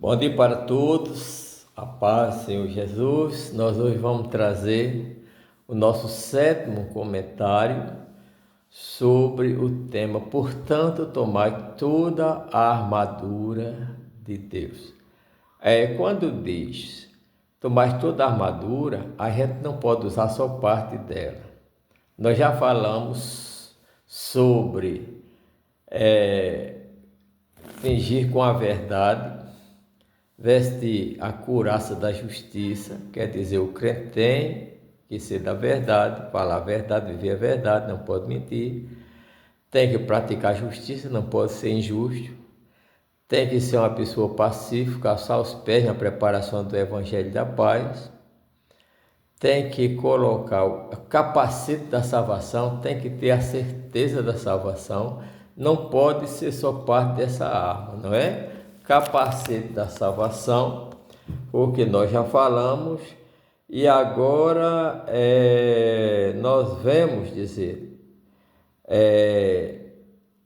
Bom dia para todos, a paz do Senhor Jesus. Nós hoje vamos trazer o nosso sétimo comentário sobre o tema, portanto, tomai toda a armadura de Deus. Quando diz tomai toda a armadura, a gente não pode usar só parte dela. Nós já falamos sobre fingir com a verdade, vestir a couraça da justiça, quer dizer, o crente tem que ser da verdade, falar a verdade, viver a verdade, não pode mentir, tem que praticar a justiça, não pode ser injusto, tem que ser uma pessoa pacífica, calçar os pés na preparação do Evangelho da Paz, tem que colocar o capacete da salvação, tem que ter a certeza da salvação, não pode ser só parte dessa arma, não é? Capacete da salvação, o que nós já falamos, e agora nós vamos dizer,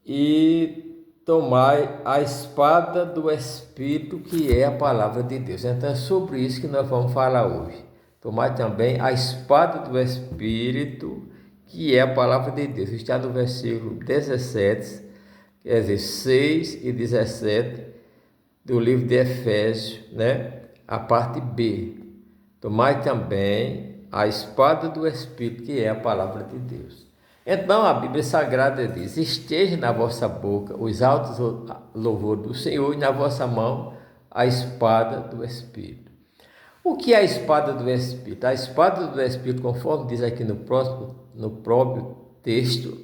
e tomai a espada do Espírito, que é a palavra de Deus. Então é sobre isso que nós vamos falar hoje. Tomai também a espada do Espírito, que é a palavra de Deus. Está no versículo 17, quer dizer, 6 e 17, do livro de Efésios, né? A parte B. Tomai também a espada do Espírito, que é a palavra de Deus. Então a Bíblia Sagrada diz: esteja na vossa boca os altos louvores do Senhor, e na vossa mão a espada do Espírito. O que é a espada do Espírito? A espada do Espírito, conforme diz aqui no próprio texto,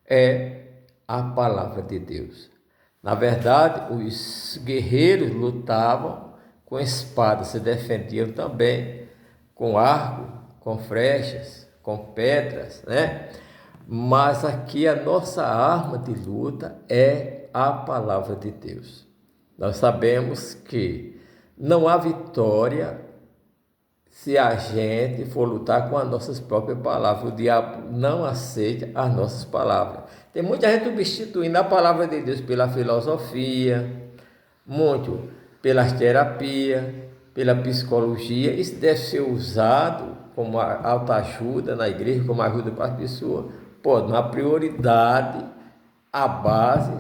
é a palavra de Deus. Na verdade, os guerreiros lutavam com espada, se defendiam também com arco, com flechas, com pedras, né? Mas aqui a nossa arma de luta é a palavra de Deus. Nós sabemos que não há vitória se a gente for lutar com as nossas próprias palavras. O diabo não aceita as nossas palavras. Tem muita gente substituindo a palavra de Deus pela filosofia, muito pela terapia, pela psicologia. Isso deve ser usado como autoajuda na igreja, como ajuda para as pessoas. Pode, uma prioridade, a base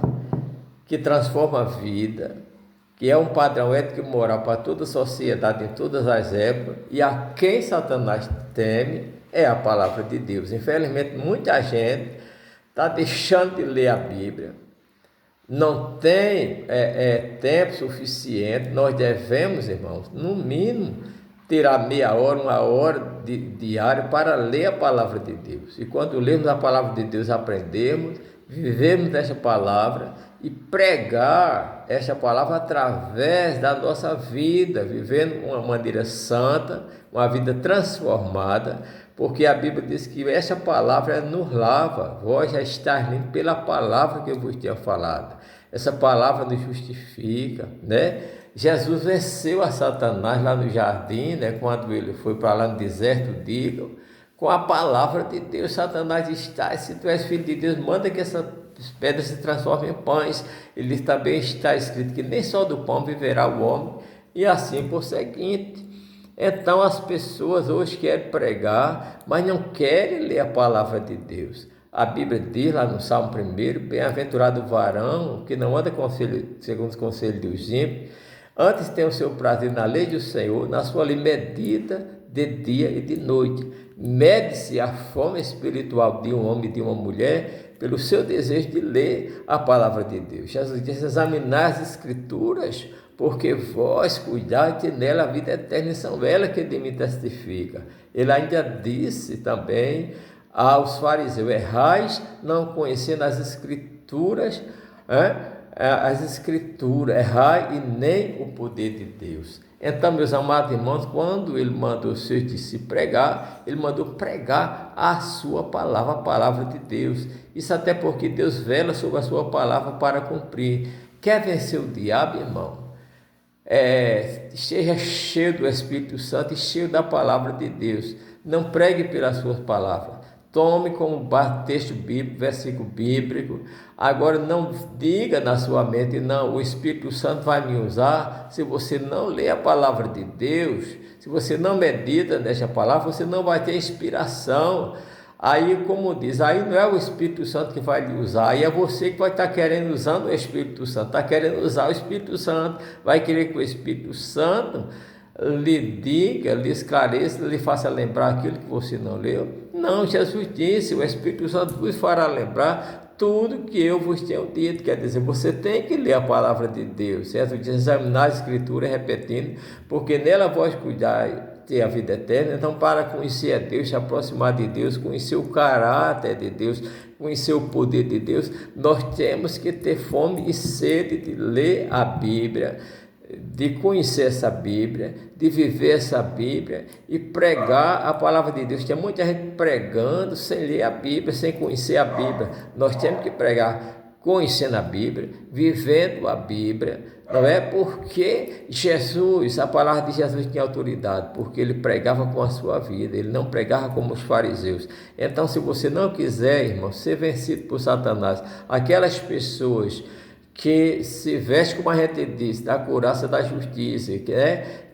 que transforma a vida, que é um padrão ético e moral para toda a sociedade em todas as épocas, e a quem Satanás teme é a palavra de Deus. Infelizmente, muita gente está deixando de ler a Bíblia, não tem tempo suficiente. Nós devemos, irmãos, no mínimo, tirar meia hora, uma hora diária para ler a palavra de Deus. E quando lemos a palavra de Deus, aprendemos, vivemos dessa palavra e pregar essa palavra através da nossa vida, vivendo uma maneira santa, uma vida transformada, porque a Bíblia diz que essa palavra nos lava. Vós já estáis limpos pela palavra que eu vos tinha falado. Essa palavra nos justifica, né? Jesus venceu a Satanás lá no jardim, né? Quando ele foi para lá no deserto, digo, com a palavra de Deus. Satanás está: se tu és filho de Deus, manda que essas pedras se transformem em pães. Ele também está escrito que nem só do pão viverá o homem, e assim por seguinte. Então as pessoas hoje querem pregar, mas não querem ler a palavra de Deus. A Bíblia diz lá no Salmo 1: bem-aventurado o varão que não anda segundo os conselhos dos ímpios, antes tem o seu prazer na lei do Senhor, na sua lei medita de dia e de noite. Mede-se a fome espiritual de um homem e de uma mulher pelo seu desejo de ler a palavra de Deus. Jesus disse: examinar as Escrituras, porque vós cuidais que nela a vida eterna, e são elas que de mim testificam. Ele ainda disse também aos fariseus: errais não conhecendo as Escrituras, as Escrituras, errai e nem o poder de Deus. Então, meus amados irmãos, quando ele mandou os seus discípulos pregar, ele mandou pregar a sua palavra, a palavra de Deus. Isso até porque Deus vela sobre a sua palavra para cumprir. Quer vencer o diabo, irmão? Esteja cheio do Espírito Santo e cheio da palavra de Deus. Não pregue pelas suas palavras. tome como base texto bíblico, versículo bíblico. Agora não diga na sua mente, não, o Espírito Santo vai me usar. Se você não lê a palavra de Deus, se você não medita nesta palavra, você não vai ter inspiração. Aí, como diz, aí não é o Espírito Santo que vai lhe usar, aí é você que vai estar querendo usando o Espírito Santo, está querendo usar o Espírito Santo, vai querer que o Espírito Santo lhe diga, lhe esclareça, lhe faça lembrar aquilo que você não leu. Não, Jesus disse, o Espírito Santo vos fará lembrar tudo que eu vos tenho dito. Quer dizer, você tem que ler a palavra de Deus, certo? De examinar a Escritura, repetindo, porque nela vós cuidar ter a vida eterna. Então, para conhecer a Deus, se aproximar de Deus, conhecer o caráter de Deus, conhecer o poder de Deus, nós temos que ter fome e sede de ler a Bíblia, de conhecer essa Bíblia, de viver essa Bíblia e pregar a palavra de Deus. Tem muita gente pregando sem ler a Bíblia, sem conhecer a Bíblia. Nós temos que pregar conhecendo a Bíblia, vivendo a Bíblia, não é? Porque Jesus, a palavra de Jesus tinha autoridade, porque ele pregava com a sua vida, ele não pregava como os fariseus. Então, se você não quiser, irmão, ser vencido por Satanás, aquelas pessoas que se veste, como a gente diz, da couraça da justiça,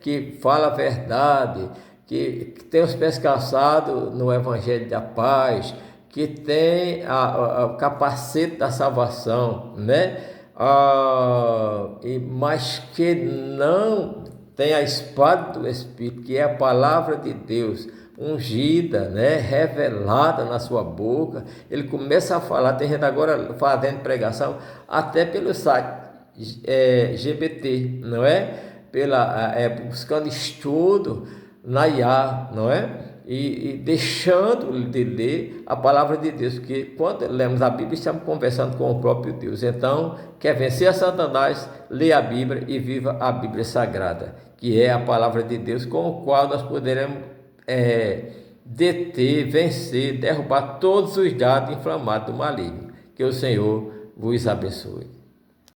que fala a verdade, que tem os pés calçados no evangelho da paz, que tem o capacete da salvação, né? Mas que não tem a espada do Espírito, que é a palavra de Deus, ungida, né, revelada na sua boca. Ele começa a falar, tem gente agora fazendo pregação até pelo site GBT, não é? Buscando estudo na IA, não é? E deixando de ler a palavra de Deus, porque quando lemos a Bíblia, estamos conversando com o próprio Deus. Então, quer vencer a Satanás, lê a Bíblia e viva a Bíblia Sagrada, que é a palavra de Deus, com o qual nós poderemos deter, vencer, derrubar todos os dardos inflamados do maligno. Que o Senhor vos abençoe.